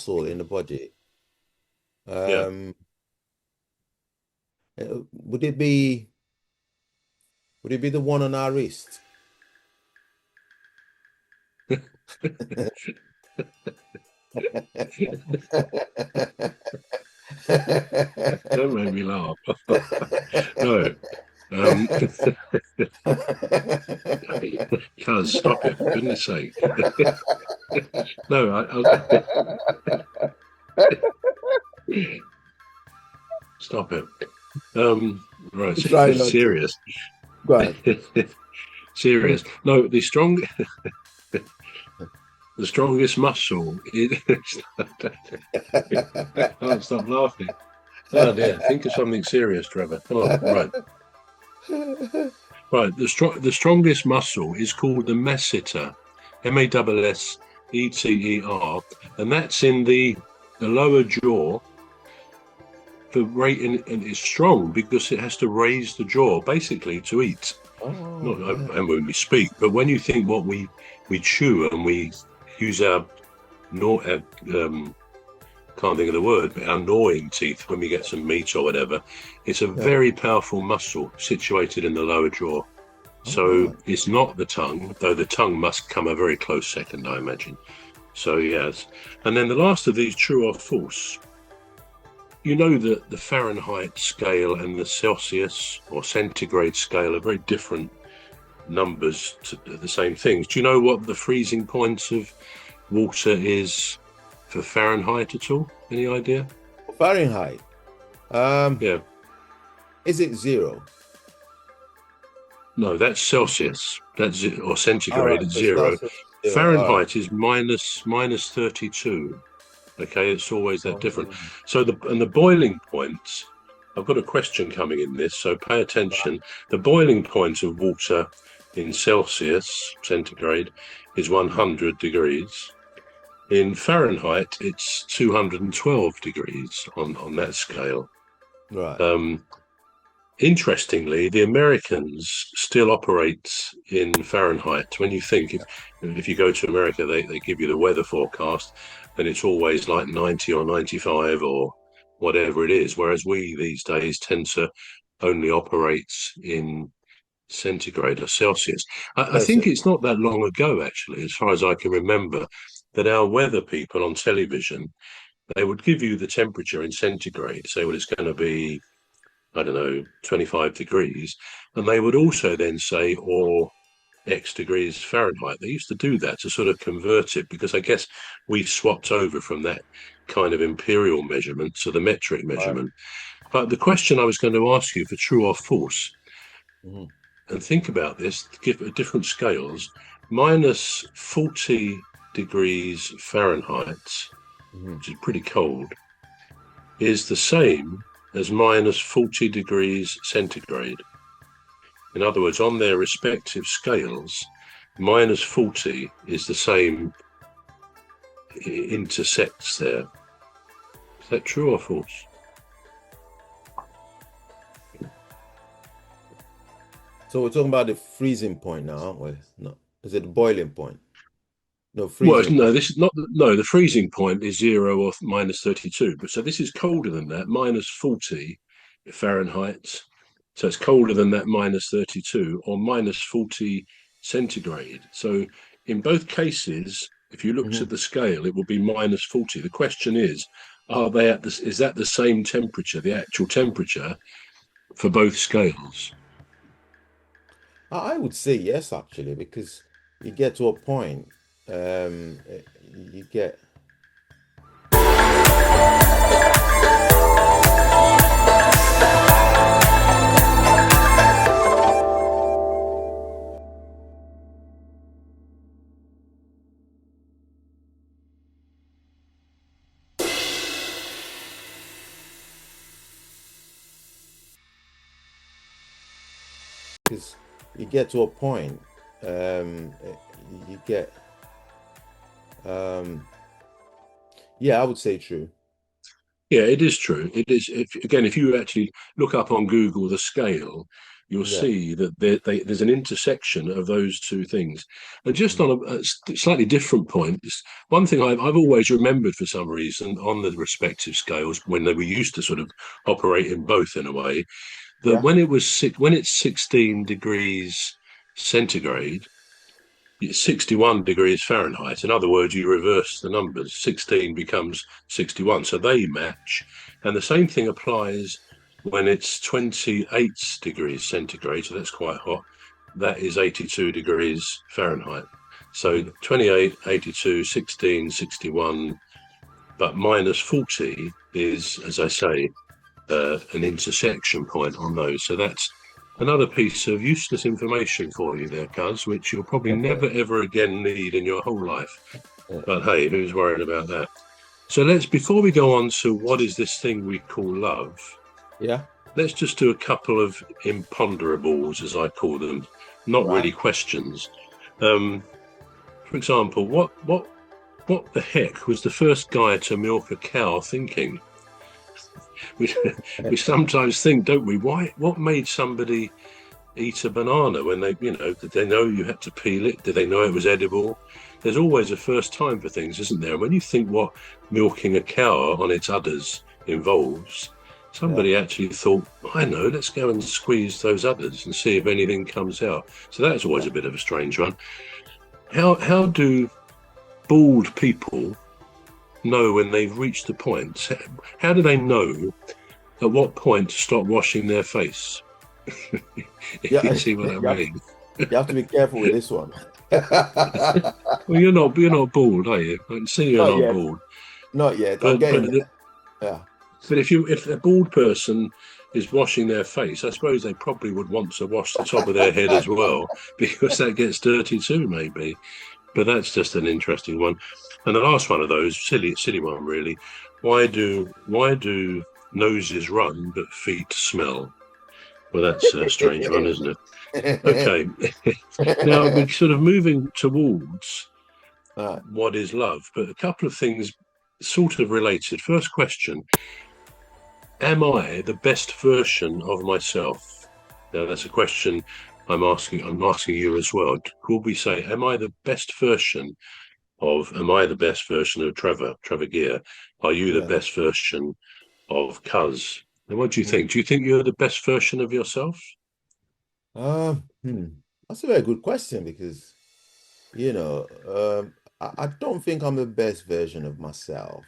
muscle in the body, Yeah. um, would it be the one on our wrist? Don't make me laugh. No. Um, Cuz, stop it, for goodness sake. No, stop it. Right, Try not to. serious. Go on. Serious. No, the strongest muscle is. I can't stop laughing. Oh dear. Think of something serious, Trevor. Come on. Right. Right. The strongest muscle is called the masseter, Masseter, and that's in the lower jaw for rating, and it's strong because it has to raise the jaw basically to eat. Not Oh, yeah. and when we speak, but when you think what we chew and we use our no, can't think of the word, but our gnawing teeth when we get some meat or whatever, it's a Yeah. very powerful muscle situated in the lower jaw. All So right. it's not the tongue, though the tongue must come a very close second, I imagine. So yes, and then the last of these, true or false. You know that the Fahrenheit scale and the Celsius or centigrade scale are very different numbers to the same things. Do you know what the freezing point of water is for Fahrenheit at all? Any idea? Fahrenheit. Um, Yeah. is it zero? No, that's Celsius. That's it, or All centigrade right. at So zero. Celsius is zero. All right. Fahrenheit is minus 32. Okay, it's always that different. Oh, So the boiling point. I've got a question coming in this, so pay attention. The boiling point of water in Celsius, centigrade, is 100 degrees. In Fahrenheit, it's 212 degrees on that scale. right. Um, Interestingly, the Americans still operate in Fahrenheit. When you think if you go to America, they give you the weather forecast, and it's always like 90 or 95 or whatever it is. Whereas we these days tend to only operate in centigrade or Celsius. I think Celsius. it's not that long ago, actually, as far as I can remember, that our weather people on television, they would give you the temperature in centigrade, say, well, it's going to be, I don't know, 25 degrees. And they would also then say, or X degrees Fahrenheit. They used to do that to sort of convert it because I guess we've swapped over from that kind of imperial measurement to the metric Right. measurement. But the question I was going to ask you for true or false, Mhm. and think about this, give different scales, minus 40 degrees Fahrenheit, Mhm. which is pretty cold, is the same as minus 40 degrees centigrade. In other words, on their respective scales, minus 40 is the same, intersects there. Is that true or false? So we're talking about the freezing point now, aren't we? No. Is it the boiling point? No, Well, freezing no, point. this is not. No, the freezing point is 0 or minus 32. But so this is colder than that, minus 40 Fahrenheit. So it's colder than that, minus 32 or minus 40 centigrade. So in both cases, if you looked at Mhm. the scale, it would be minus 40. The question is, are they at this? Is that the same temperature, the actual temperature for both scales? I would say yes, actually, because you get to a point, you get. Because you get to a point, you get, um, yeah, I would say true. Yeah, it is true. It is. If you actually look up on Google the scale, you'll Yeah. see that there's an intersection of those two things. And just on a slightly different point, one thing I've always remembered for some reason on the respective scales when they were used to sort of operate in both in a way, that Yeah. when it's 16 degrees centigrade, it's 61 degrees Fahrenheit. In other words, you reverse the numbers. 16 becomes 61. So they match. And the same thing applies when it's 28 degrees centigrade. So that's quite hot. That is 82 degrees Fahrenheit. So 28, 82, 16, 61, but minus 40 is, as I say, an intersection point on those. So that's another piece of useless information for you there, Cuz, which you'll probably never, ever again need in your whole life. But hey, who's worried about that? So before we go on to what is this thing we call love, Yeah. let's just do a couple of imponderables, as I call them, not really Right. questions. For example, what the heck was the first guy to milk a cow thinking? We sometimes think, don't we? What made somebody eat a banana when did they know you had to peel it? Did they know it was edible? There's always a first time for things, isn't there? When you think what milking a cow on its udders involves, somebody actually thought, I know, let's go and squeeze those udders and see if anything comes out. So that's always a bit of a strange one. How do bald people know when they've reached the point? How do they know at what point to stop washing their face? If you see what I mean. You have to be careful with this one. Well, you're not bald, are you? I can see you're Not not yet. bald. Not yet. I'm But getting but there. Yeah. but if a bald person is washing their face, I suppose they probably would want to wash the top of their head as well, because that gets dirty too, maybe. But that's just an interesting one. And the last one of those, silly one really. Why do noses run but feet smell? Well, that's a strange one, isn't it? Okay. Now we're sort of moving towards what is love, but a couple of things sort of related. First question: am I the best version of myself? Now that's a question I'm asking you as well. Could we say, am I the best version of Trevor Gear? Are you the Yeah. best version of Cuz? And what do you Hmm. think? Do you think you're the best version of yourself? That's a very good question because, you know, I don't think I'm the best version of myself.